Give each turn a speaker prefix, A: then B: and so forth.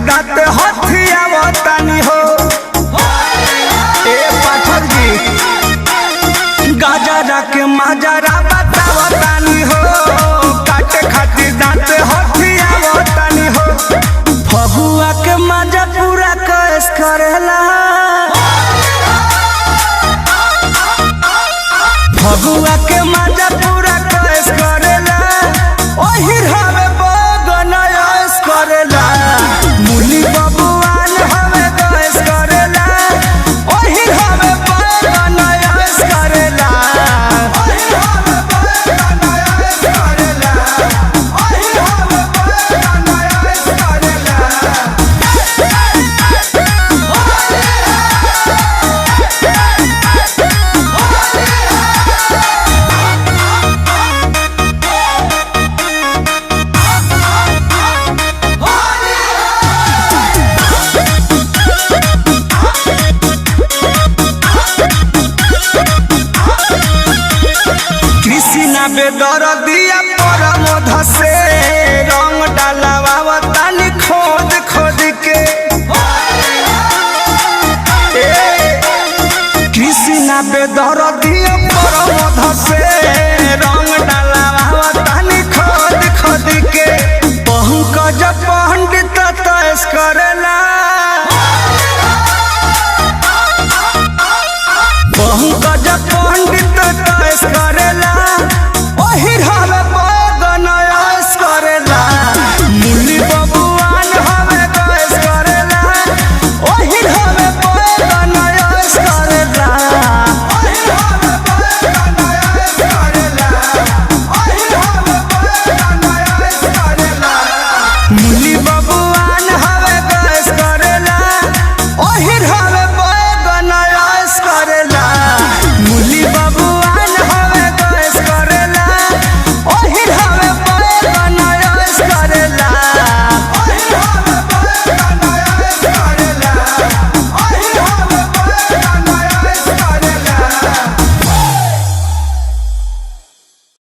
A: दांत हथियावतानी हो। ए पाठक जी गाजरा के माजरा बतावतानी हो। काटे खातिर दांत हथियावतानी हो। फगुआ के माजा पूरा कैस करेला। फगुआ के माजा पूरा कैस करेला। ओही हवे बगन ऐस करेला। मुली बबुआन हवे कैस करेला। ओही हवे बगन ऐस करेला। ओही हवे बगन ऐस करेला। ओही हवे बगन ऐस करेला। कृष्णा बेदर्द